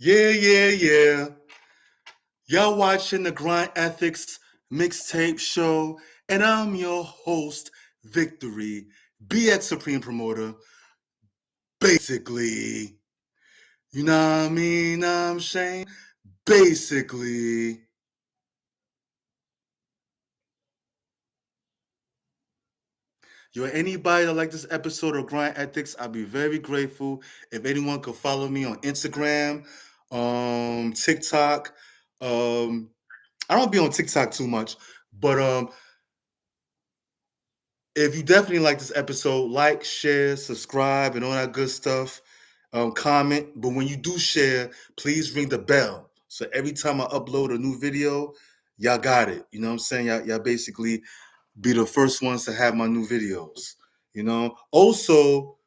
Yeah. Y'all watching the Grindethiks mixtape show, and I'm your host, Viktory, BX Supreme Promoter. Basically, you know what I mean? I'm saying, basically. Yo, anybody that like this episode of Grind Ethics, I'd be very grateful if anyone could follow me on Instagram, TikTok. I don't be on TikTok too much, but if you definitely like this episode, like, share, subscribe, and all that good stuff. Comment, but when you do share, please ring the bell. So every time I upload a new video, y'all got it. You know what I'm saying? Y'all basically be the first ones to have my new videos. You know. Also,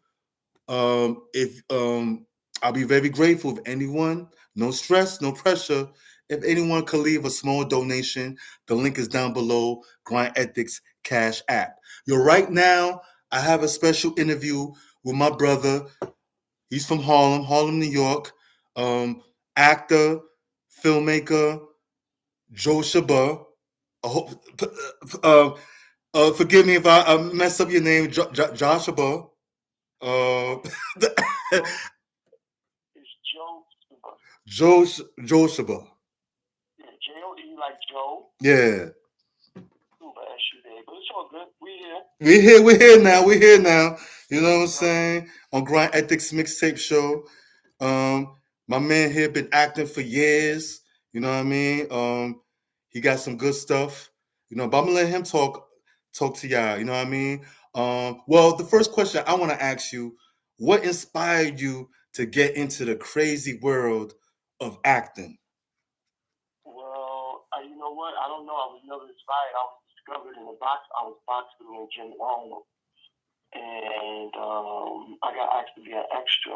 if I'll be very grateful if anyone, no stress, no pressure, if anyone could leave a small donation. The link is down below. Grind Ethics Cash App. Right now, I have a special interview with my brother. He's from Harlem, New York. Actor, filmmaker, Joesuba. I hope. Forgive me if I mess up your name, Joshua. Uh, It's Joesuba. Joesuba. Yeah, J-O-E like Joe. Yeah. Suba, S-U-A. But it's all good. We're here now. You know what I'm saying? On Grind Ethics Mixtape Show. My man here been acting for years. You know what I mean? He got some good stuff. You know, but I'm gonna let him talk to y'all. You know what I mean? Well, the first question I want to ask you: what inspired you to get into the crazy world of acting? Well, you know what? I don't know. I was never inspired. I was discovered in a box. I was boxing in gym in Harlem. And I got asked to be an extra.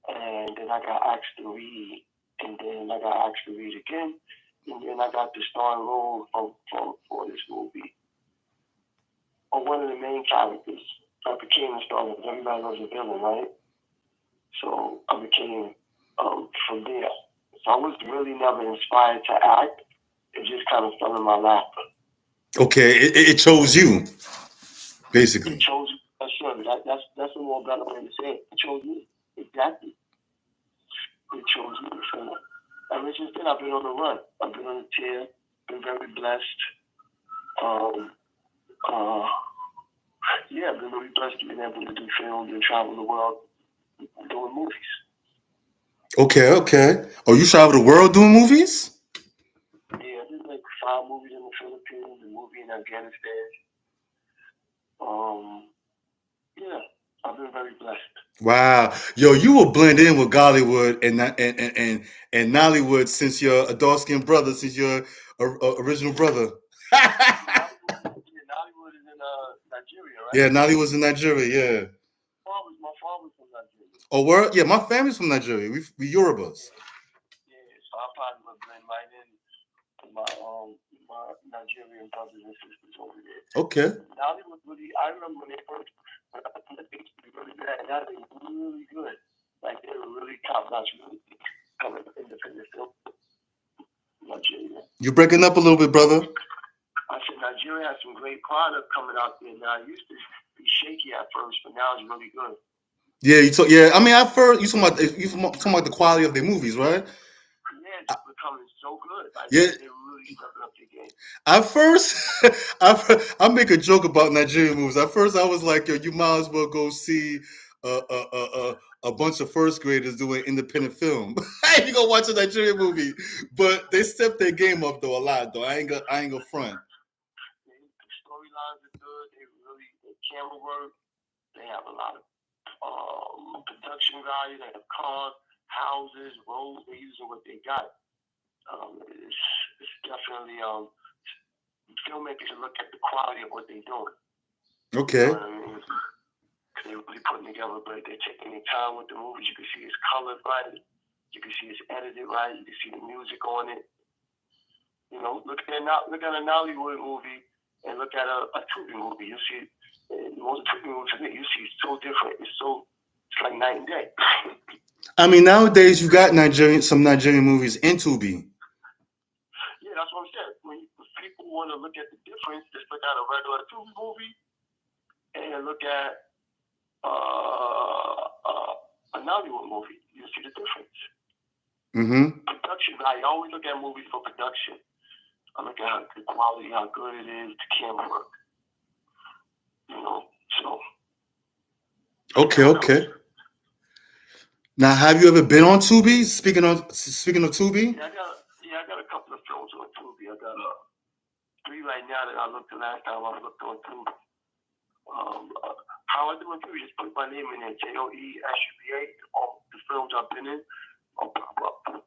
And then I got asked to read. And then I got asked to read again. And then I got the starring role for this movie. Or one of the main characters. I became a star because everybody loves a villain, right? So I became from there. So I was really never inspired to act. It just kind of fell in my lap. Okay, it chose you, basically. It chose me. That's a more better way to say it. It chose me. Exactly. It chose me. So ever since then, I've been on the run. I've been on the tear. Been very blessed. Yeah, I've been really blessed to be able to do films and travel the world doing movies. Okay. Oh, you travel the world doing movies? Yeah, I did like 5 movies in the Philippines, a movie in Afghanistan. Yeah, I've been very blessed. Wow, yo, you will blend in with Gollywood and Nollywood since you're a dark skinned brother, since you're original brother. Nollywood is in Nigeria, right? Yeah, Nollywood's in Nigeria. Yeah. My father's from Nigeria. Oh, word? Yeah, my family's from Nigeria. We Yorubas. Yeah, so I probably would blend right in with my Nigerian brothers and sisters over there. Okay. Nollywood really, I remember when they first they used to be really bad. Now they're really good. Like they were really top notch, really coming independent film. Nigeria. You're breaking up a little bit, brother. I said Nigeria has some great product coming out there now. It used to be shaky at first, but now it's really good. Yeah. I mean, I've heard you talking about the quality of their movies, right? Yeah, it's becoming so good. Like, yeah. They're really stepping up their game. At first, I make a joke about Nigerian movies. At first, I was like, yo, you might as well go see a bunch of first graders doing independent film. If you go watch a Nigerian movie, but they stepped their game up though a lot though. I ain't gonna front. The storylines are good. The camera work. They have a lot of production value. They have cars, houses, roads. They're using what they got. It's definitely filmmakers should look at the quality of what they're doing. Okay. You know what I mean? They're really putting together, but they're taking their time with the movies. You can see it's colored right. You can see it's edited right. You can see the music on it. You know, look at a Nollywood movie and look at a Tubi movie. You see, most Tubi movies you see it's so different. It's like night and day. I mean, nowadays you got some Nigerian movies in Tubi. Yeah, that's what I'm saying. If people want to look at the difference, just look at a regular Tubi movie and look at a Nollywood movie. You see the difference. Mm-hmm. Production value. I always look at movies for production. I look at the quality, how good it is, the camera work. So. Okay. Now, have you ever been on Tubi? Speaking of Tubi. Yeah, I got a couple of films on Tubi. I got 3 right now that I looked the last time I looked on Tubi. How I do on Tubi, just put my name in there, Joesuba. All the films I've been in, I'll pop up.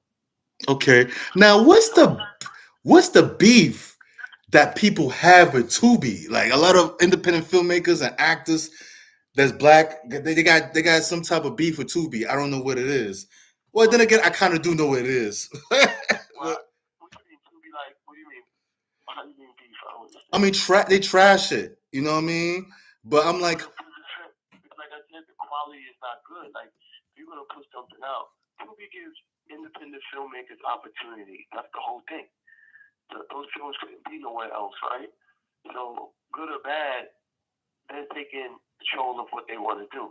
Okay. Now, what's the beef that people have with Tubi? Like a lot of independent filmmakers and actors that's black, they got some type of beef with Tubi. I don't know what it is. Well, then again, I kind of do know what it is. What do you mean Tubi? Like, what do you mean? How do you mean beef? I mean, they trash it. You know what I mean? But I'm like I said, the quality is not good. Like, if you're gonna put something out, Tubi gives independent filmmakers opportunity. That's the whole thing. Those films couldn't be nowhere else, right? So, good or bad, they're taking control of what they want to do.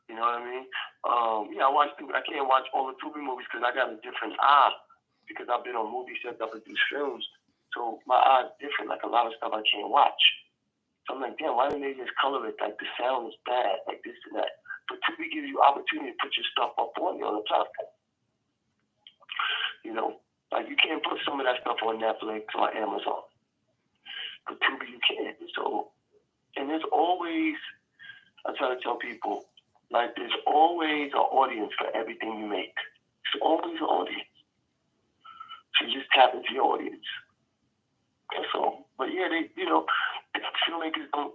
You know what I mean? I watch Tubi. I can't watch all the Tubi movies because I got a different eye. Because I've been on movie sets, I've produced films, so my eye's different. Like a lot of stuff I can't watch. So I'm like, damn, why didn't they just color it? Like the sound is bad, like this and that. But Tubi gives you opportunity to put your stuff up on the platform. Like you can't put some of that stuff on Netflix or Amazon. But Tubi you can. So, and there's always, I try to tell people, like there's always an audience for everything you make. There's always an audience. So you just tap into your audience. That's all. But yeah, filmmakers don't,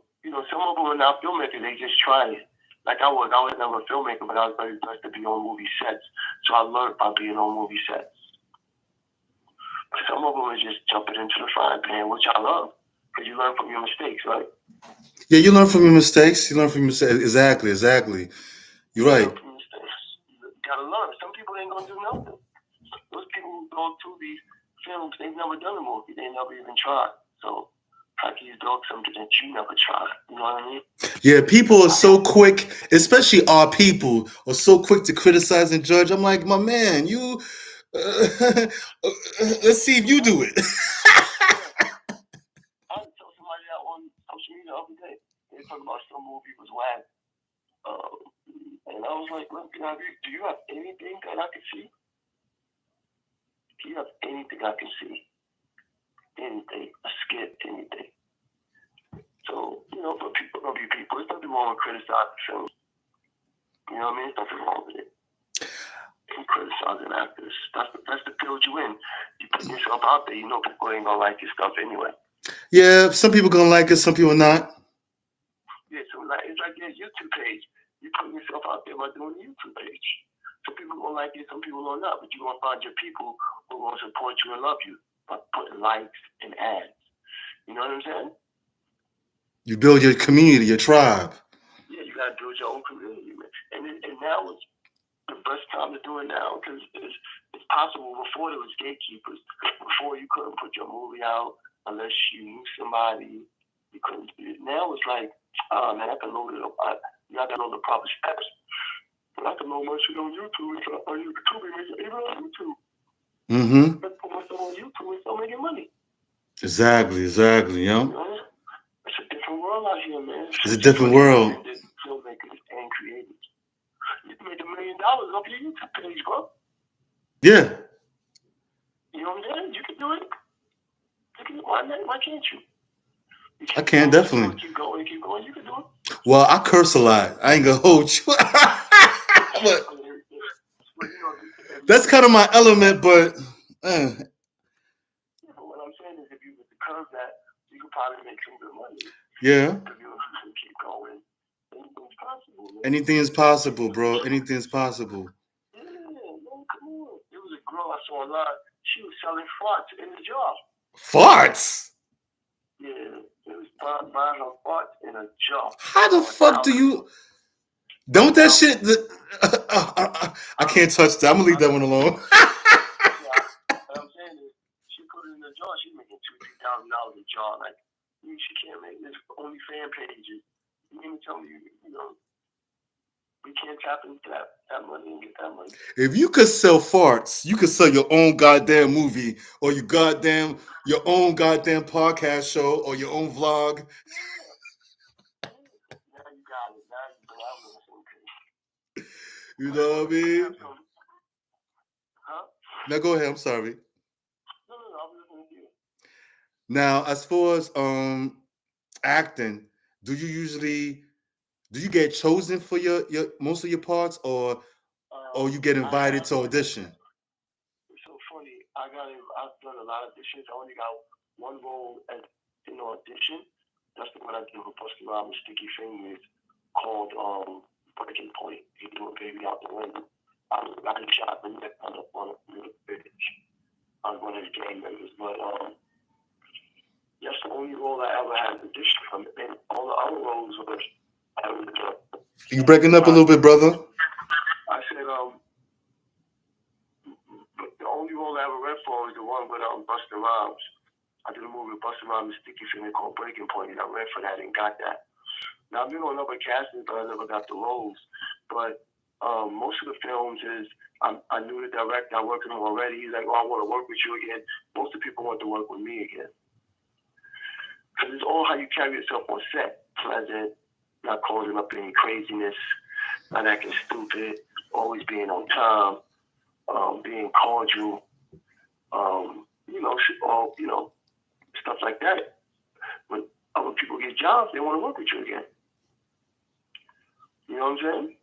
some of them are not filmmakers, they just try it. Like I was never a filmmaker, but I was very blessed to be on movie sets. So I learned by being on movie sets. But some of them are just jumping into the frying pan, which I love. Because you learn from your mistakes, right? Yeah, you learn from your mistakes. Exactly. You're right. You gotta learn. Some people ain't gonna do nothing. Those people who go to these films, they've never done a movie. They never even tried. So how can you dog something that you never tried? You know what I mean? Yeah, people are so quick, especially our people, are so quick to criticize and judge. I'm like, my man, you. Let's see if you do it. I told somebody that on social media the other day. They talking about some movie was whack. And I was like, look, do you have anything that I can see? Do you have anything I can see? Anything, a skit, anything. So, but people gonna be people. There's nothing wrong with criticizing films. You know what I mean? There's nothing wrong with it. And criticizing actors. That's the field you in. You put yourself out there, people ain't gonna like your stuff anyway. Yeah, some people gonna like it, some people not. Yeah, so it's like your YouTube page. You put yourself out there by doing a YouTube page. Some people gonna like it, some people gonna not, but you're gonna find your people who gonna support you and love you by putting likes and ads. You know what I'm saying? You build your community, your tribe. Yeah, you gotta build your own community, man. And now it's the best time to do it now because it's possible. Before there was gatekeepers. Before you couldn't put your movie out unless you knew somebody. You couldn't do it. Now it's like, man, I can load it up. You gotta know the proper steps. But I can load my shit on YouTube. Even on YouTube. Mm-hmm. Let's put myself on YouTube and start making money. Exactly, yeah. It's a different world out here, man. It's a different world. Filmmakers and creators. You can make $1 million off your YouTube page, bro. Yeah. You know what I'm saying? You can do it. Why can't you? I can definitely. Keep going. You can do it. Well, I curse a lot. I ain't gonna hold you. But that's kind of my element, but. Yeah, but what I'm saying is, if you curve that, you could probably make some good money. Yeah. If you keep going, anything's possible. Man. Anything is possible, bro. Anything is possible. Yeah, man, come on. There was a girl I saw online. She was selling farts in the jar. Farts? Yeah, it was buying her farts in a jar. How the fuck do you? Don't that shit? can't touch that. I'm gonna leave that one alone. What I'm saying is, she put it in the jar. She's making $2,000-$3,000 a jar. Like, she can't make this only fan pages. You mean to tell me, we can't tap into that money and get that money? If you could sell farts, you could sell your own goddamn movie or your own goddamn podcast show or your own vlog. Now you got it. Now you bring out the same page. You know what I mean? Huh? Now go ahead. I'm sorry. No, I'm listening to you. Now, as far as acting, do you get chosen for your most of your parts, or you get invited to audition? It's so funny. I've done a lot of auditions. I only got one role in the audition. That's the one I did with Busta Rhymes and Sticky Fingers, called Breaking Point. He threw a baby out the window. I shot the neck on a little bitch. I was one of the gang members, but that's the only role I ever had an audition from. And all the other roles were I was You breaking up a little bit, brother? I said the only role I ever read for was the one with Busta Rhymes. I did a movie with Busta Rhymes and Sticky Fingers called Breaking Point, and I read for that and got that. Now I've been on other castings, but I never got the roles. But most of the films is I knew the director. I worked with him already. He's like, "Oh, I want to work with you again." Most of the people want to work with me again because it's all how you carry yourself on set. Pleasant, not causing up any craziness, not acting stupid, always being on time, being cordial, stuff like that. When other people get jobs, they want to work with you again. You know what I'm saying?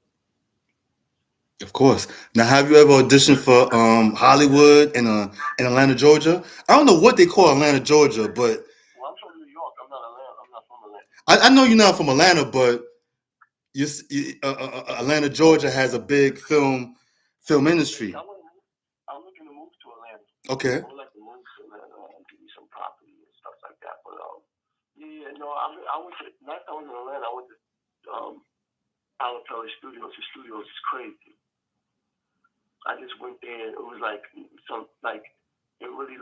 Of course. Now, have you ever auditioned for Hollywood in Atlanta, Georgia? I don't know what they call Atlanta, Georgia, but well, I'm from New York. I'm not from Atlanta. I know you're not from Atlanta, but Atlanta, Georgia has a big film industry. I'm looking to move to Atlanta. Okay. I would like to move to Atlanta and give me some property and stuff like that. But I went to last time I was in Atlanta. I went to Alapella Studios. The studios is crazy. I just went there. It was like it really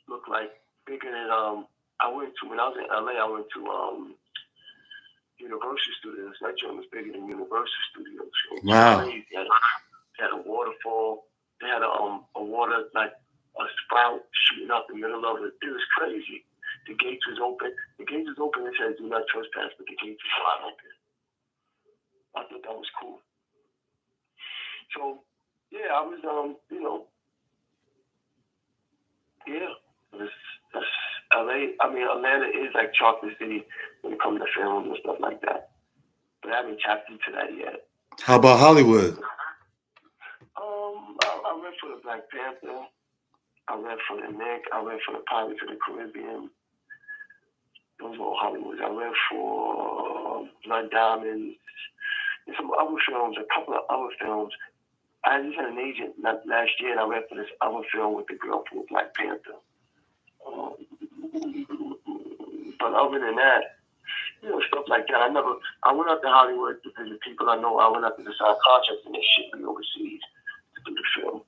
looked like bigger than I went to when I was in LA. I went to Universal Studios. That joint was bigger than Universal Studios. Wow. Crazy. They had a waterfall. They had a water, like a spout shooting out the middle of it. It was crazy. The gates was open. The gates was open and said, "Do not trespass," but the gates was wide open. I thought that was cool. So, yeah, I was, that's LA. I mean, Atlanta is like Chocolate City when it comes to films and stuff like that. But I haven't tapped into that yet. How about Hollywood? I read for the Black Panther. I read for the Nick. I read for the Pirates of the Caribbean. Those were all Hollywoods. I read for Blood Diamonds and some other films, a couple of other films. I just had an agent last year, and I read for this other film with the girl from Black Panther. But other than that, stuff like that. I went out to Hollywood to visit people I know. I went out to sign contracts and they shipped me overseas to do the film.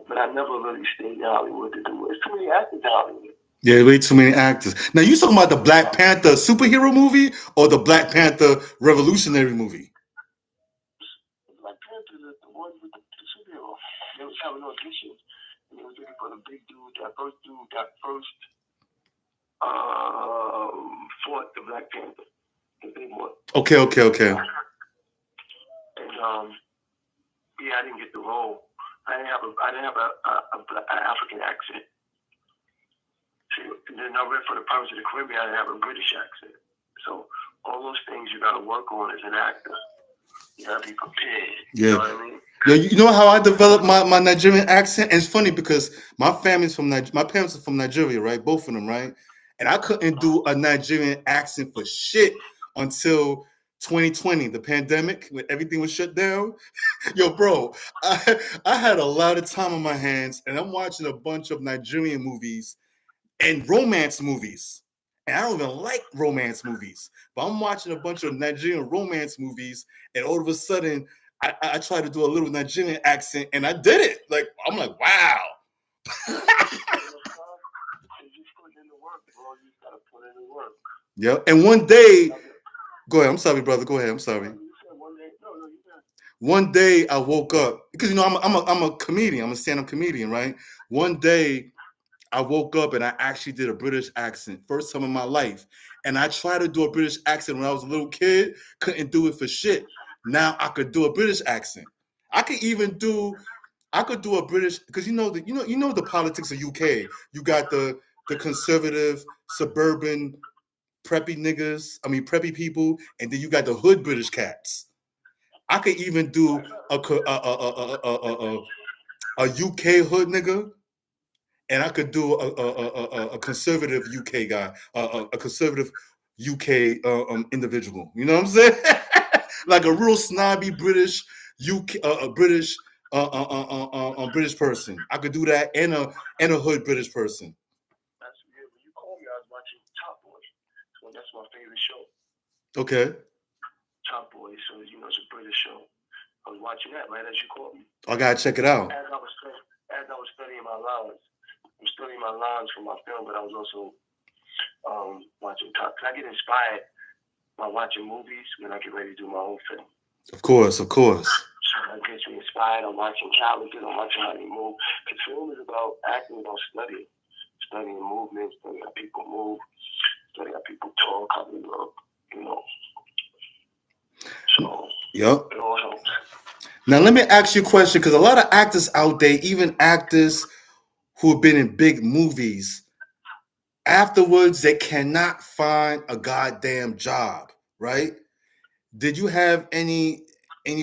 But I never really stayed in Hollywood to do it. There's too many actors in Hollywood. Yeah, way too many actors. Now, you talking about the Black Panther superhero movie or the Black Panther revolutionary movie? Black Panther, the one with the superhero. They was having auditions, and they was looking for the big dude, that first fought the Black Panther, the big one. Okay. And I didn't get the role. I didn't have an African accent. And then I read for the Pirates of the Caribbean. I didn't have a British accent. So all those things you got to work on as an actor. You got to be prepared. Yeah. You know what I mean? Yeah, you know how I developed my Nigerian accent? And it's funny because my parents are from Nigeria, right? Both of them, right? And I couldn't do a Nigerian accent for shit until 2020, the pandemic, when everything was shut down. Yo, bro, I had a lot of time on my hands, and I'm watching a bunch of Nigerian movies and romance movies. And I don't even like romance movies, but I'm watching a bunch of Nigerian romance movies, and all of a sudden, I tried to do a little Nigerian accent, and I did it. Like I'm like, wow. Yeah. And one day, go ahead. I'm sorry, brother. Go ahead. I'm sorry. One day I woke up because I'm a comedian. I'm a stand-up comedian, right? One day I woke up and I actually did a British accent, first time in my life. And I tried to do a British accent when I was a little kid, couldn't do it for shit. Now I could do a British accent. I could do a British because you know the politics of UK. You got the conservative suburban preppy niggas. I mean preppy people, and then you got the hood British cats. I could even do a UK hood nigga, and I could do a conservative UK guy, a conservative UK individual. You know what I'm saying? Like a real snobby British UK, British British person. I could do that, and a hood British person. That's weird. When you called me, I was watching Top Boy. So that's my favorite show. Okay. Top Boy. So it's a British show. I was watching that right as you called me. I gotta check it out. As I was studying my lines. I'm studying my lines for my film, but I was also watching Top. Cause I get inspired by watching movies when I get ready to do my own film. Of course. So that gets me inspired. I'm watching challenges. I'm watching how they move. Because film is about acting, about studying movements, studying how people move, studying how people talk, how they look. So yep. It all helps. Now let me ask you a question, because a lot of actors out there, even actors who have been in big movies, afterwards they cannot find a goddamn job, right? Did you have any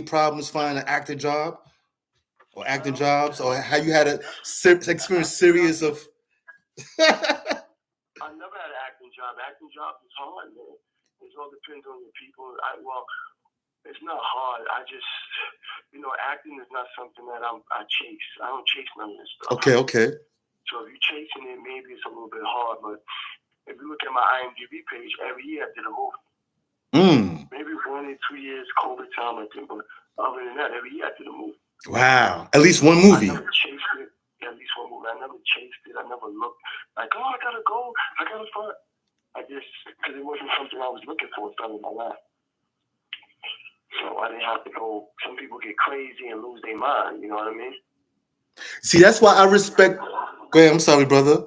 problems finding an acting job or acting jobs, or how you had a experience series of? I never had an acting job. Acting job is hard, man. It all depends on the people. It's not hard. I just, acting is not something that I chase. I don't chase none of this stuff. Okay. So if you're chasing it, maybe it's a little bit hard. But if you look at my IMDb page, every year I did a movie. Maybe 1 or 2 years, COVID time, I think. But other than that, every year I did a movie. Wow. At least one movie. I never chased it. At least one movie. I never chased it. I never looked like, I gotta go. I gotta find. I just, because it wasn't something I was looking for. It fell in my lap. So I didn't have to go. Some people get crazy and lose their mind. You know what I mean? See, that's why I respect. Go ahead. I'm sorry, brother.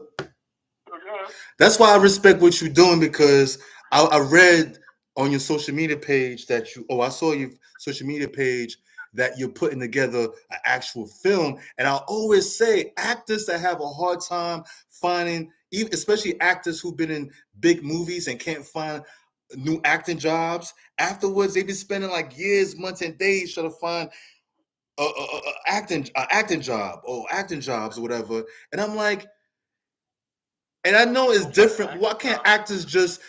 That's why I respect what you're doing, because I read on your social media page that I saw your social media page that you're putting together an actual film. And I always say actors that have a hard time finding, especially actors who've been in big movies and can't find new acting jobs, afterwards they've been spending like years, months, and days trying to find acting job or acting jobs or whatever. And I'm like, and I know it's different. Why can't actors just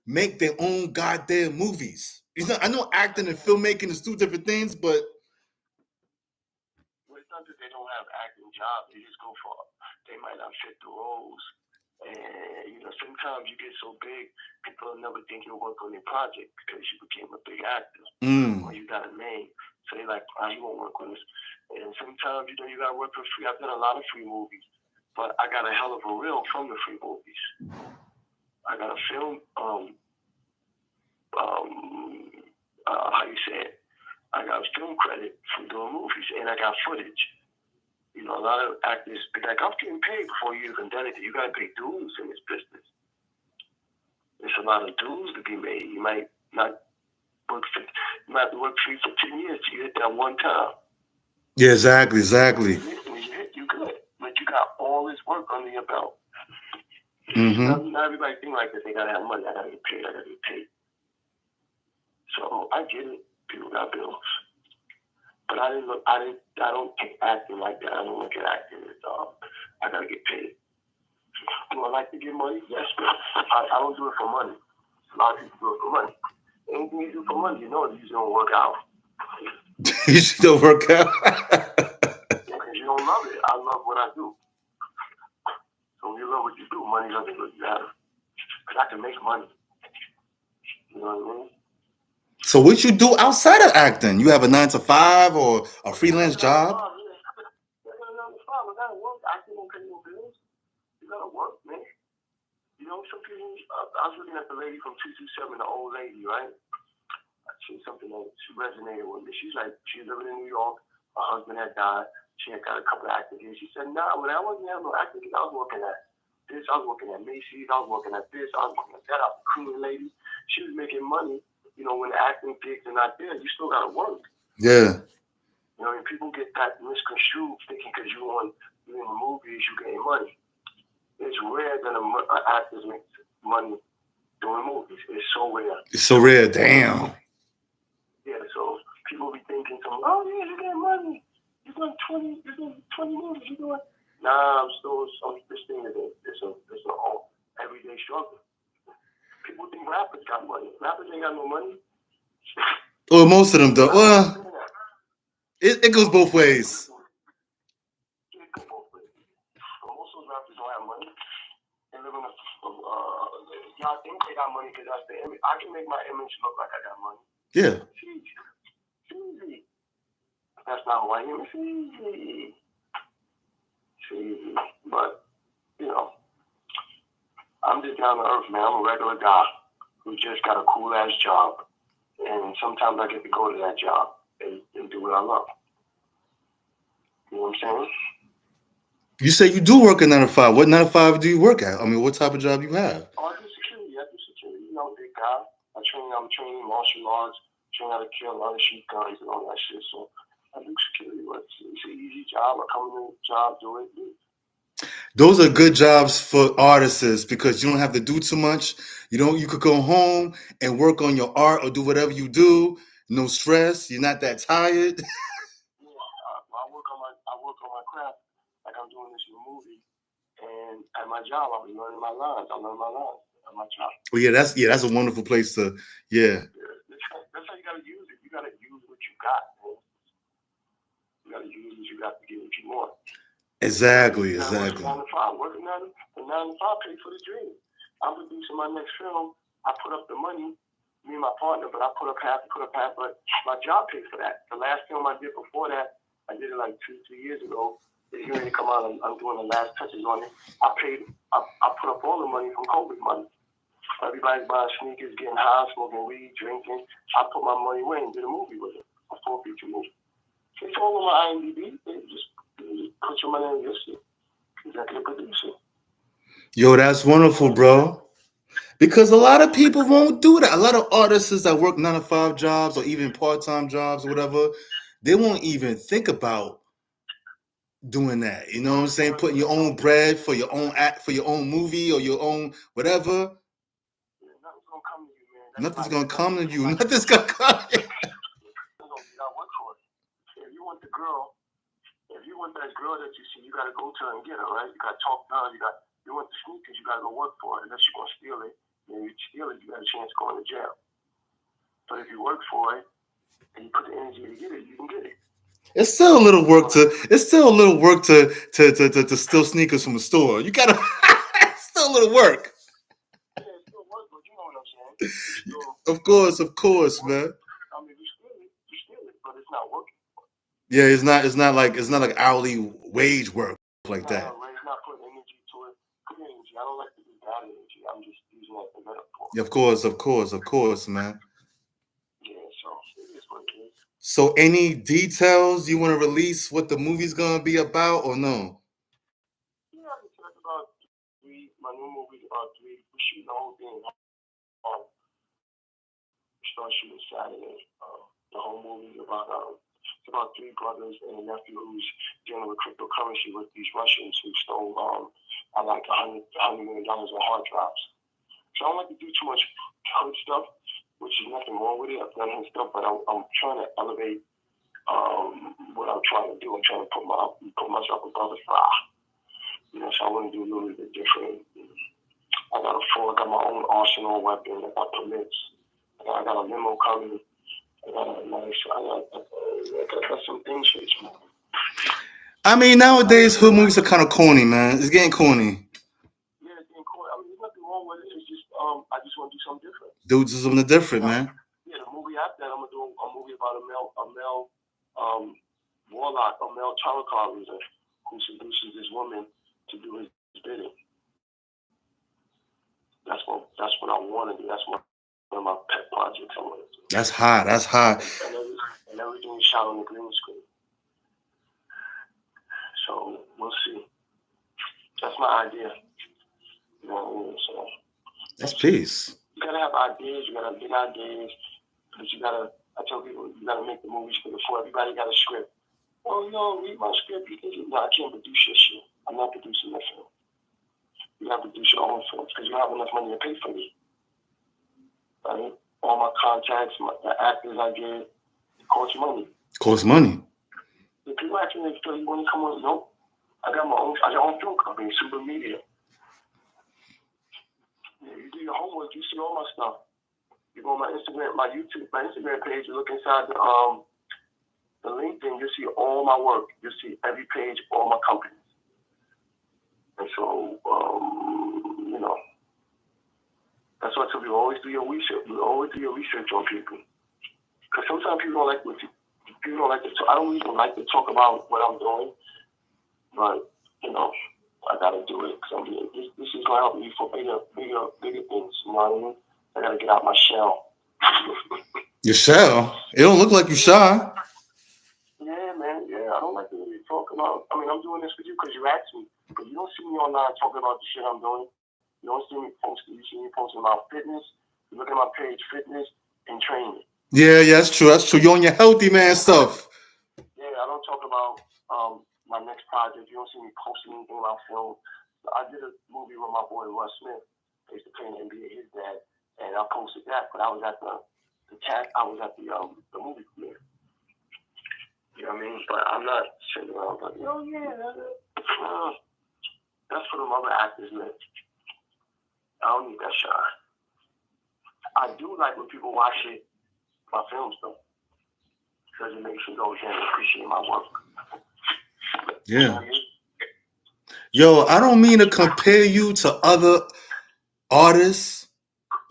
make their own goddamn movies? I know acting and filmmaking is two different things, but it's not that they don't have acting jobs. They just go for, they might not fit the roles. And sometimes you get so big, people will never think you'll work on your project because you became a big actor or you got a name. So they're like, you won't work on this. And sometimes you got to work for free. I've done a lot of free movies, but I got a hell of a reel from the free movies. I got a film. How you say it? I got a film credit from doing movies, and I got footage. A lot of actors be like, I'm getting paid before you even done it. You got to pay dues in this business. There's a lot of dues to be made. You might not work you might have to work free for 10 years till you hit that one time. Yeah, exactly. When you hit, you good. But you got all this work under your belt. Mm-hmm. Not everybody think like that. They got to have money. I got to get paid. So I get it. People got bills. But I don't take acting like that. I don't look at acting as I gotta get paid. Do I like to get money? Yes, but I don't do it for money. A lot of people do it for money. Anything you do for money, it usually don't work out. You still work out. Because you don't love it. I love what I do. So when you love what you do, money doesn't look better. Because I can make money. You know what I mean? So what you do outside of acting? You have a 9 to 5 or a freelance job? I got a 9 to 5. I gotta work. Acting don't pay no bills. You gotta work, man. You know, some people. I was looking at the lady from 227, the old lady, right? I seen something that resonated with me. She's like, she's living in New York. Her husband had died. She had got a couple of acting gigs. She said, nah, when I wasn't having no acting gigs, I was working at this, I was working at Macy's, I was working at this, I was working at that. I was a cleaning lady. She was making money. You know, when the acting gigs are not there, you still gotta work. Yeah. You know, and people get that misconstrued thinking because you're in the movies, you getting money. It's rare that an actor makes money doing movies. It's so rare. It's so rare. Damn. Yeah, so people be thinking, oh yeah, you getting money. You're doing 20 movies. You're doing. Nah, I'm still this thing is it's a everyday struggle. People think rappers got money. Rappers ain't got no money. Well, most of them do. Well, it goes both ways. It goes both ways. Most of those rappers don't have money. They live in y'all think they got money because that's the image. I can make my image look like I got money. Yeah. It's easy. That's not who I am. It's easy. But, you know, I'm just down to earth, man. I'm a regular guy who just got a cool ass job. And sometimes I get to go to that job and do what I love. You know what I'm saying? You say you do work at 9 to 5. What 9 to 5 do you work at? I mean, what type of job you have? Oh, I do security. You know, big guy. I'm training martial arts, train how to kill other sheep guns and all that shit. So I do security work. It's an easy job. I come in the job, do it. Those are good jobs for artists because you don't have to do too much. You could go home and work on your art or do whatever you do. No stress. You're not that tired. Yeah, I work on my craft like I'm doing this in a movie. And at my job, I was learning my lines. I learned my lines at my job. Well, that's a wonderful place to, yeah. That's how you gotta use it. You gotta use what you got, man. You gotta use what you got to get what you want. Exactly. Working 9 to 5. Working 9 to 5 pays for the dream. I'm producing my next film. I put up the money, me and my partner, but I put up half, but my job pays for that. The last film I did before that, I did it like 2-3 years ago. It's going to come out, and I'm doing the last touches on it. I put up all the money from COVID money. Everybody's buying sneakers, getting high, smoking weed, drinking. I put my money away and did a movie with it, a 4-feature movie. It's all on my IMDb. They just put your money in your shit. Executive producer. Yo, that's wonderful, bro. Because a lot of people won't do that. A lot of artists that work 9 to 5 jobs or even part-time jobs or whatever, they won't even think about doing that. You know what I'm saying? Putting your own bread for your own act, for your own movie or your own whatever. Nothing's gonna come to you, man. Nothing's gonna come to you. Nothing's gonna come. You gotta work for it. If you want that girl that you see, you gotta go to her and get her, right? You gotta talk to her. You want the sneakers, you gotta go work for it. Unless you're gonna steal it, and you steal it, you got a chance of going to jail. But if you work for it and you put the energy to get it, you can get it. It's still a little work to. It's still a little work to steal sneakers from the store. You gotta. It's still a little work. Yeah, it's still work, but you know what I'm saying. Of course, man. I mean, you steal it, but it's not working. Yeah, it's not like hourly wage work like that. It's not putting energy to it. Put energy. I don't like to do bad energy. I'm just using that as a metaphor. Of course, man. Yeah, so it is what it is. So, any details you want to release what the movie's gonna be about, or no? Yeah, I can talk about my new movie's about 3. We're shooting the whole thing. Start shooting Saturday. The whole movie about it's about 3 brothers and a nephew who's dealing with cryptocurrency with these Russians who stole like $100 million in hard drives. So I don't like to do too much hood stuff, which is nothing wrong with it. I've done hood stuff, but I'm trying to elevate what I'm trying to do. I'm trying to put myself above the fry. You know, so I want to do a little bit different. I got my own arsenal weapon. I got permits. I got a limo coming. I got some things for this movie. I mean, nowadays hood movies are kind of corny, man. It's getting corny. Yeah, it's getting corny. I mean, there's nothing wrong with it. It's just I just want to do something different. Do something different, man. Yeah, the movie after male tarot card reader who seduces this woman to do his bidding. That's what I want to do. That's one of my pet projects I want to do. That's hot. That's hot. And everything is shot on the green screen. So we'll see. That's my idea. You know what I mean? So that's peace. You gotta have ideas. You gotta have big ideas, but you gotta. I tell people you gotta make the movies before everybody got a script. Oh, read my script. You think no, I can't produce your shit. I'm not producing that film. You gotta produce your own films because you don't have enough money to pay for me. Right? All my contacts, the actors I get, it costs money. Costs money. The people actually you want to come on? Nope. I got my own film company, Super Media. Yeah, you do your homework, you see all my stuff. You go on my Instagram, my Instagram page, you look inside the LinkedIn, you see all my work. You see every page, all my companies. And so, that's why I tell you, always do your research. You always do your research on people. Because sometimes people don't like to talk. I don't even like to talk about what I'm doing. But, I got to do it. Because this is going to help me for bigger things. You know what I mean? I got to get out my shell. Your shell? It don't look like you shy. Yeah, man. Yeah, I don't like to really talk about. I mean, I'm doing this for you because you asked me. But you don't see me online talking about the shit I'm doing. You don't see me posting. You see me posting about fitness. You look at my page, fitness and training. Yeah, that's true. That's true. You're on your healthy man stuff. Yeah, I don't talk about my next project. You don't see me posting anything about film. I did a movie with my boy Russ Smith. He used to play in the NBA, his dad, and I posted that. But I was at the movie premiere. You know what I mean? But I'm not sitting around like, that's for the other actors, man. I don't need that shot. I do like when people watch my films, though. Because it makes you go again and appreciate my work. Yeah. Yo, I don't mean to compare you to other artists.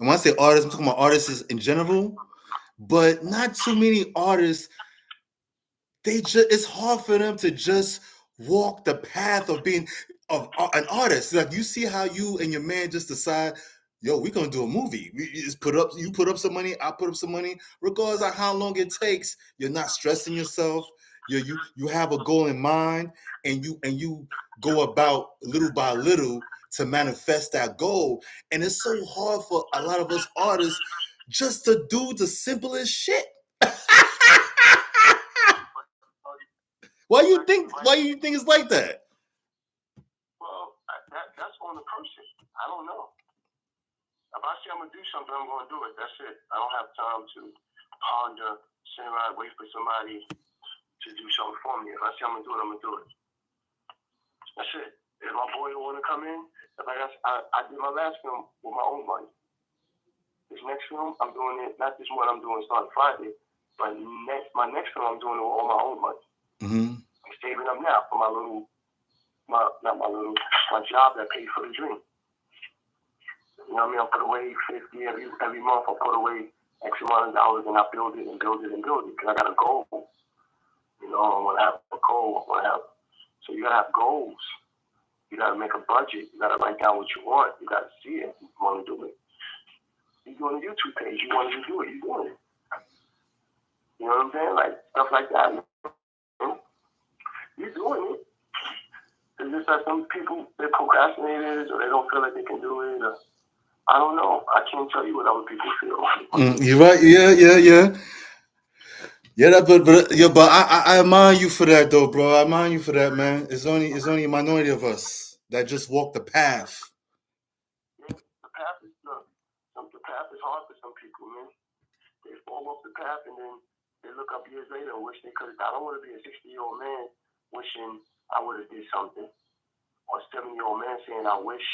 And when I say artists, I'm talking about artists in general. But not too many artists, it's hard for them to just walk the path of being an artist. Like, you see how you and your man just decide, yo, we're gonna do a movie. You put up some money, I put up some money. Regardless of how long it takes, you're not stressing yourself. You have a goal in mind, and you go about little by little to manifest that goal. And it's so hard for a lot of us artists just to do the simplest shit. Why do you think it's like that? Well, that's on the person. I don't know. If I say I'm gonna do something, I'm gonna do it. That's it. I don't have time to ponder, sit around, wait for somebody to do something for me. If I say I'm gonna do it, I'm gonna do it. That's it. If my boy wanna come in, I did my last film with my own money. This next film, I'm doing it. Not this one I'm doing starting Friday, but my next film I'm doing it with all my own money. Mm-hmm. I'm saving up now for my job that pays for the dream. You know what I mean? I put away $50 every month. I put away X amount of dollars, and I build it and build it and build it because I got a goal. I want to have a goal. So you gotta have goals. You gotta make a budget. You gotta write down what you want. You gotta see it. You want to do it. You doing a YouTube page. You want to do it. You doing it. You know what I'm saying? Like stuff like that. You're doing it. It's just that some people, they're procrastinators or they don't feel like they can do it. I don't know. I can't tell you what other people feel. You're right. Yeah. Yeah, but I admire you for that, though, bro. I admire you for that, man. It's only a minority of us that just walk the path. Yeah, the path is hard for some people, man. They fall off the path and then they look up years later and wish they could have. I don't want to be a 60-year-old man wishing I would have did something, or a 70-year-old man saying I wish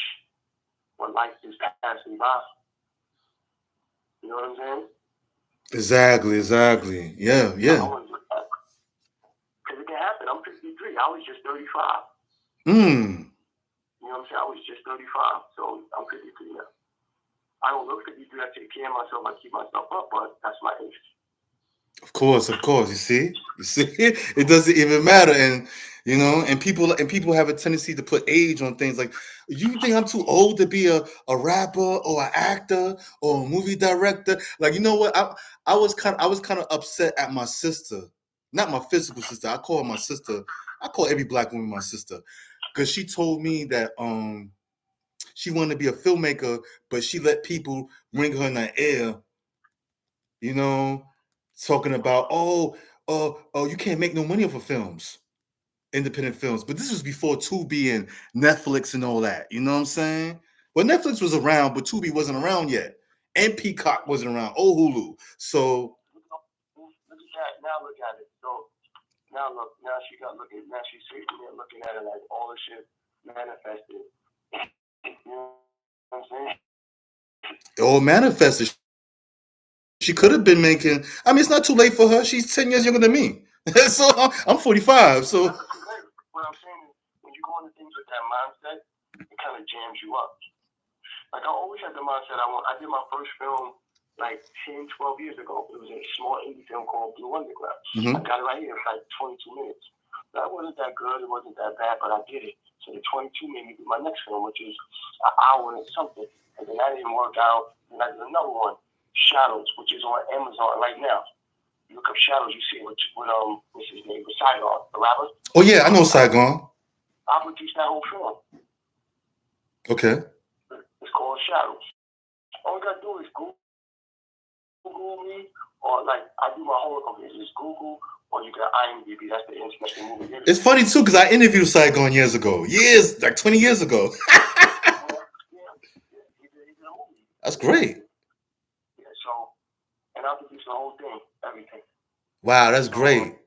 what life is passing by. You know what I'm saying? Exactly. Yeah. I want to do that. Because it can happen. I'm 53. I was just 35. You know what I'm saying? I was just 35. So I'm 53 now. I don't look 53. I take care of myself. I keep myself up, but that's my age. Of course, of course. You see, it doesn't even matter, and and people have a tendency to put age on things. Like, you think I'm too old to be a rapper or an actor or a movie director? Like, you know what? I was kind of upset at my sister, not my physical sister. I call her my sister. I call every black woman my sister, because she told me that she wanted to be a filmmaker, but she let people ring her in the ear, you know, talking about, oh, you can't make no money off of films, independent films. But this was before Tubi and Netflix and all that. You know what I'm saying? Well, Netflix was around, but Tubi wasn't around yet, and Peacock wasn't around. Oh, Hulu. So Look at it. So now she got looking. Now she's sitting there looking at it like all the shit manifested. You know what I'm saying? it all manifested. She could have been making. I mean, it's not too late for her. She's 10 years younger than me. So I'm 45. So what I'm saying is, when you go into things with that mindset, it kind of jams you up. Like, I always had the mindset. I did my first film like 10, 12 years ago. It was a small indie film called Blue Underground. Mm-hmm. I got it right here. It's like 22 minutes. That wasn't that good. It wasn't that bad, but I did it. So the 22 made me do my next film, which is an hour and something. And then that didn't work out. And I did another one, Shadows, which is on Amazon right now. You look up Shadows, you see it with what's his name, with Saigon, the rapper. Oh yeah, I know Saigon. I produced that whole film. Okay. It's called Shadows. All you gotta do is Google me, or like I do my homework on this. Just Google, or you got IMDb. That's the international movie. It's funny too, because I interviewed Saigon years ago. Like 20 years ago. That's great. Yeah, so, and I produced the whole thing, everything. Wow, that's great.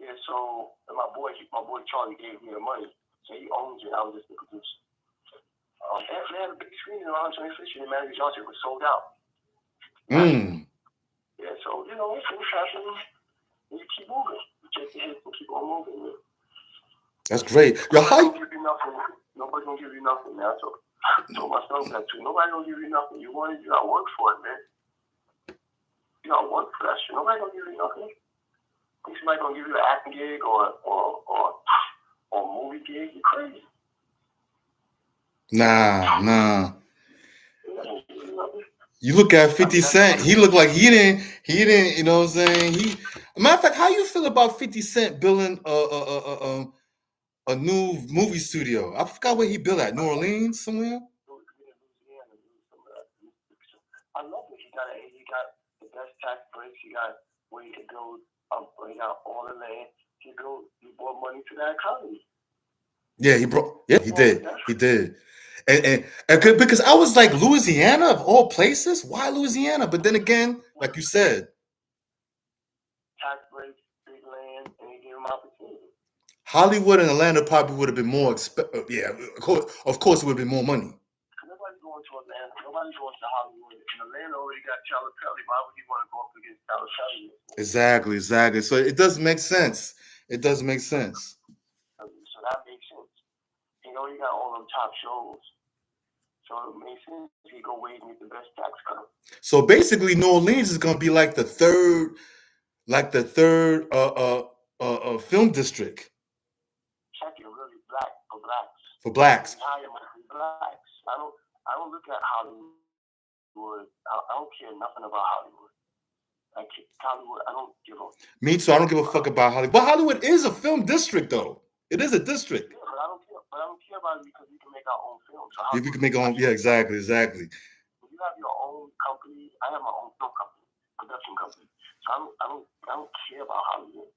Yeah, so my boy Charlie gave me the money, so he owns it. I was just the producer. They had a big screen around 25th and Manager Johnson was sold out. Yeah, so things happen. You keep moving. You take the hits and keep on moving. Man. That's great. Nobody gonna give you nothing. Nobody's gonna give you nothing, man. So my son that too. Nobody gonna give you nothing. You want it, you gotta work for it, man. You gotta work for that shit. Nobody gonna give you nothing. Think somebody gonna give you an acting gig or a movie gig? You crazy. Nah. You look at 50 Cent, he looked like he didn't, you know what I'm saying? Matter of fact, how you feel about 50 Cent building a new movie studio? I forgot where he built at, New Orleans somewhere? I love it. He got the best tax breaks. He got where he could build. He got all the land. He brought money to that economy. Yeah, he did. And because I was like, Louisiana of all places, why Louisiana? But then again, like you said, tax breaks, big land, and he gave him opportunity. Hollywood and Atlanta probably would have been more yeah, of course it would have been more money. Nobody's going to Atlanta. Nobody's going to Hollywood. And Atlanta already got Tyler Perry. Why would he want to go up against Tyler Perry? Exactly. So it does make sense. So that makes sense. You got all them top shows. So it makes sense he go wait and get the best tax cut. So basically, New Orleans is gonna be like the third film district. Second, really black for blacks. For blacks. Blacks. I don't look at Hollywood. I don't care nothing about Hollywood. Hollywood, I don't give a. Me too. I don't give a fuck about Hollywood. But Hollywood is a film district, though. It is a district. Yeah, but I don't care about it because we can make our own films. So we can make our own. Yeah, exactly. If you have your own company, I have my own film company, production company. So I don't care about Hollywood.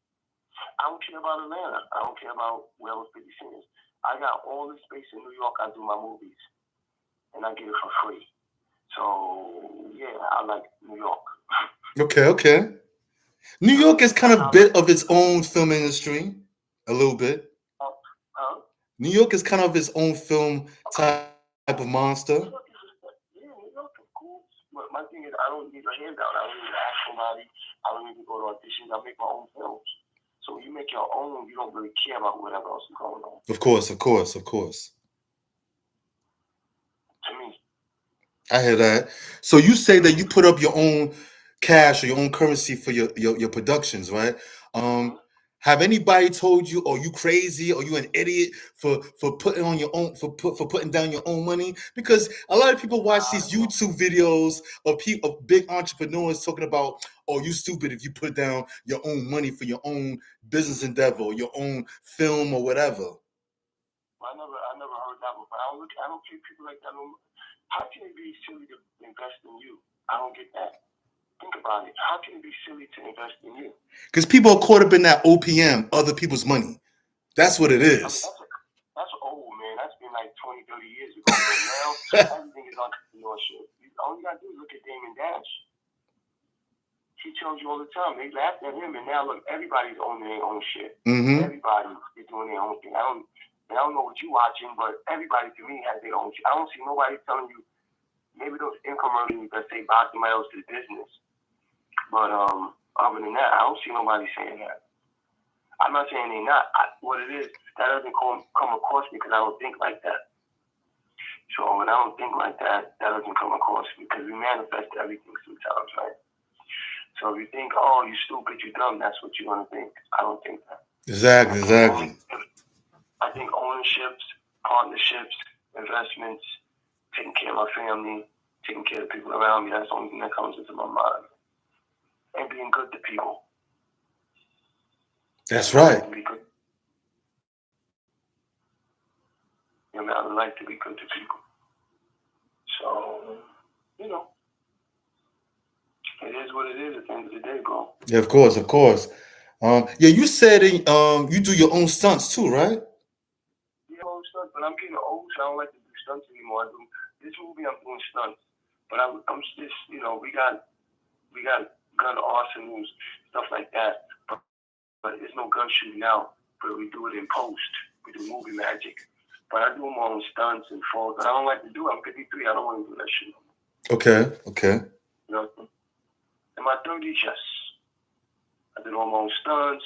I don't care about Atlanta. I don't care about where 50 Cent is. I got all this space in New York. I do my movies, and I get it for free. So yeah, I like New York. Okay. New York is kind of a bit of its own film industry, a little bit. New York is kind of its own film type of monster. Yeah, New York is cool. But my thing is, I don't need a handout. I don't need to ask somebody. I don't need to go to auditions. I make my own films. So when you make your own, you don't really care about whatever else is going on. Of course. To me. I hear that. So you say that you put up your own cash or your own currency for your productions, right? Have anybody told you, "Oh, you crazy," or "You an idiot for putting on your own for putting down your own money"? Because a lot of people watch these YouTube videos of people, of big entrepreneurs talking about, "Oh, you stupid if you put down your own money for your own business endeavor, or your own film or whatever." I never heard that before. I don't treat people like that. How can it be silly to invest in you? I don't get that. Think about it. How can it be silly to invest in you? Because people are caught up in that OPM, other people's money. That's what it is. I mean, that's old, man. That's been like 20, 30 years ago. But now everything is entrepreneurship. All you gotta do is look at Damon Dash. He tells you all the time. They laughed at him, and now look, everybody's owning their own shit. Everybody is doing their own thing. I don't know what you're watching, but everybody to me has their own shit. I don't see nobody telling you. Maybe those infomercials that say buy somebody else's business. But other than that, I don't see nobody saying that. I'm not saying they're not. What it is, that doesn't come across me because I don't think like that. So when I don't think like that, that doesn't come across me because we manifest everything sometimes, right? So if you think, "Oh, you're stupid, you're dumb," that's what you're going to think. I don't think that. Exactly. I think ownerships, partnerships, investments, taking care of my family, taking care of people around me, that's the only thing that comes into my mind. And being good to people. That's right. I would like to be good to people. So, it is what it is at the end of the day, bro. Yeah, of course. Yeah, you said you do your own stunts too, right? Yeah, own stunts, but I'm getting old, so I don't like to do stunts anymore. This movie, I'm doing stunts, but I'm just, we got gun arsenals, stuff like that, but there's no gun shooting out. But we do it in post. We do movie magic. But I do my own stunts and falls, but I don't like to do it. I'm 53. I don't want to do that shit. Okay. In my 30s, yes. I did all my own stunts.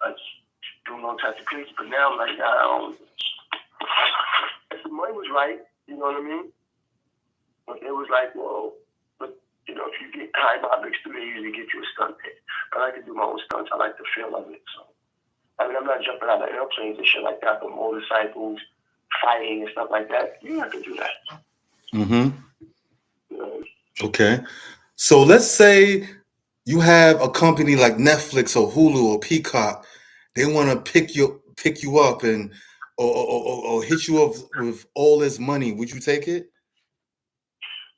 I do all types of crazy, but now I'm like, I don't. If the money was right, you know what I mean? But it was like, well, but if you get high objects, they usually get you a stunt pit. But I like to do my own stunts. I like the feel of it. So, I mean, I'm not jumping out of airplanes and shit like that, but motorcycles, fighting and stuff like that, you have to do that. Okay. So let's say you have a company like Netflix or Hulu or Peacock. They want to pick you up and or hit you up with all this money. Would you take it?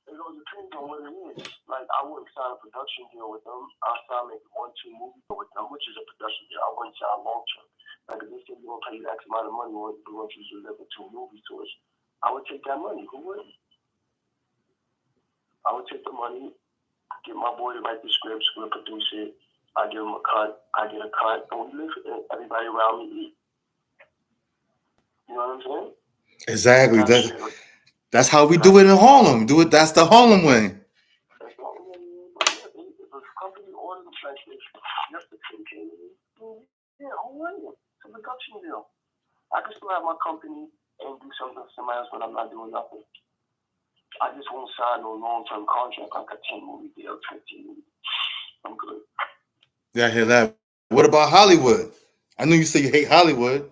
It all depends on what it is. Like, I wouldn't sign a production deal with them. I'll sign maybe 1-2 movies with them, which is a production deal. I wouldn't sign long term. Like, if they say you're going to pay you X amount of money, we want you to deliver 2 movies to us, I would take that money. Who wouldn't? I would take the money, get my boy to write the script, produce it. I give him a cut. I get a cut, and we live it. Everybody around me eat. You know what I'm saying? Exactly. That's how we do it in Harlem. That's the Harlem way. That's the Harlem way. If a company orders a PlayStation, you have to take it. Yeah, who wouldn't? It's a production deal. I can still have my company and do something for somebody else when I'm not doing nothing. I just won't sign no long-term contract like a 10-movie deal, 15 movies. I'm good. Yeah, I hear that. What about Hollywood? I know you say you hate Hollywood.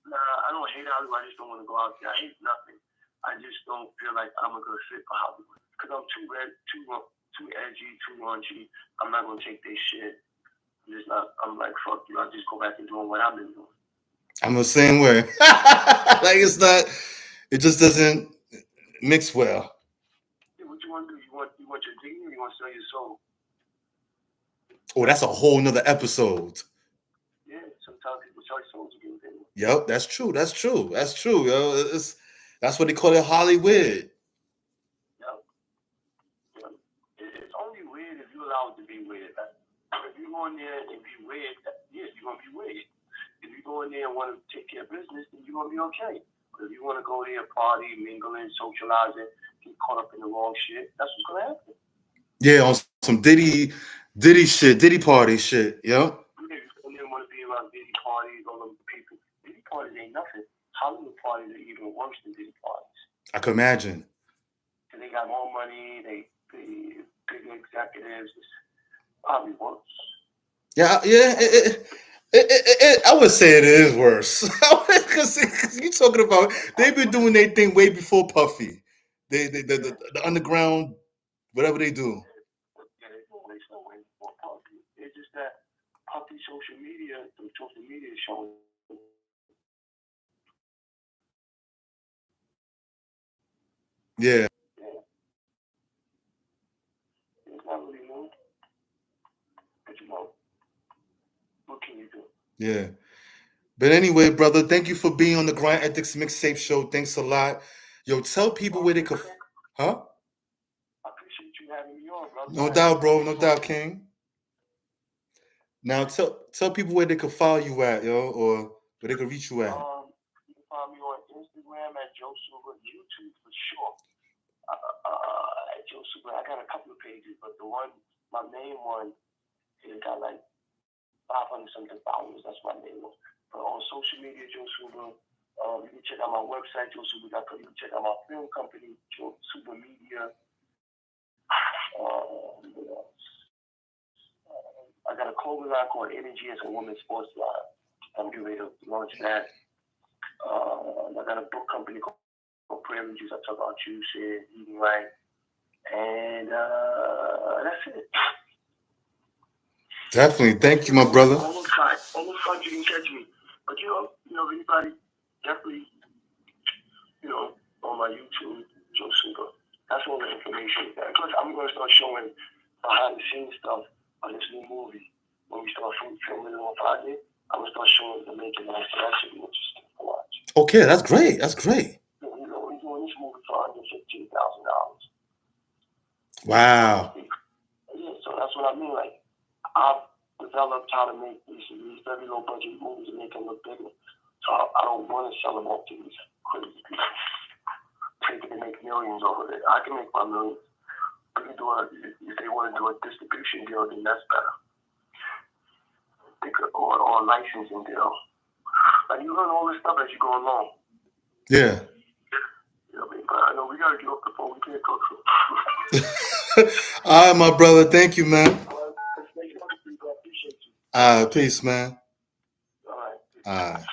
Nah, I don't hate Hollywood. I just don't want to go out there. I hate nothing. I just don't feel like I'm a good fit for Hollywood because I'm too edgy, too raunchy. I'm not gonna take this shit. I'm like, fuck you. I'll just go back and doing what I've been doing. I'm the same way. Like it just doesn't mix well. Yeah, what you want to do? You want your dignity or you want to sell your soul? Oh, that's a whole nother episode. Yeah, sometimes people sell souls to get it. Yep, that's true. Yo, that's what they call it, Hollywood. Yep. It's only weird if you allow it to be weird. If you go in there and be weird, yeah, you're gonna be weird. If you go in there and want to take care of business, then you're gonna be okay. But if you want to go there, party, mingling, socializing, get caught up in the wrong shit, that's what's gonna happen. Yeah, on some Diddy shit, Diddy party shit. Yep. Yeah, you didn't want to be around Diddy parties, all them people. Diddy parties ain't nothing. Hollywood parties are even worse than Diddy parties. I can imagine. They got more money. They big executives. Probably worse. Yeah. I would say it is worse because you talking about they've been doing their thing way before Puffy. The underground, whatever they do. Yeah, they don't waste no way for Puffy. It's just that Puffy social media is showing. Yeah. Yeah. It's not really new, but what can you do? Yeah. But anyway, brother, thank you for being on the Grindethiks Mixtape Show. Thanks a lot. Yo, tell people where they could. Huh? I appreciate you having me on, brother. No doubt, bro. No doubt, King. Now tell people where they could follow you at, yo, or where they could reach you at. You can find me on Instagram at Joesuba, YouTube for sure. At Joesuba, I got a couple of pages, but my main one, it got like 500 something followers. That's my main one. But on social media, Joesuba. You can check out my website, Joesuba.com. You can check out my film company, Joesuba Media. I got a clothing line called Energy as a women's sports line. I'm getting ready to launch that. I got a book company called Prayer Juice. I talk about juice and eating right. And that's it. Definitely. Thank you, my brother. Almost like you can catch me. But anybody, definitely, on my YouTube, Joesuba. That's all the information. Plus, I'm going to start showing behind the scenes stuff on this new movie. When we start filming it on Friday, I'm going to start showing the making of it. So that should be interesting to watch. Okay, that's great. That's great. We're doing this movie for $115,000. Wow. Yeah, so that's what I mean. Like, I've developed how to make these very low budget movies and make them look bigger. So I don't want to sell them off to these crazy people. Thinking to make millions over it. I can make my millions. If they want to do a distribution deal, then that's better. Or a licensing deal. Like, you learn all this stuff as you go along. Yeah. You know what I mean? But I know we got to get off the phone. We can't go through. All right, my brother. Thank you, man. I appreciate you. Peace, man. All right. All right.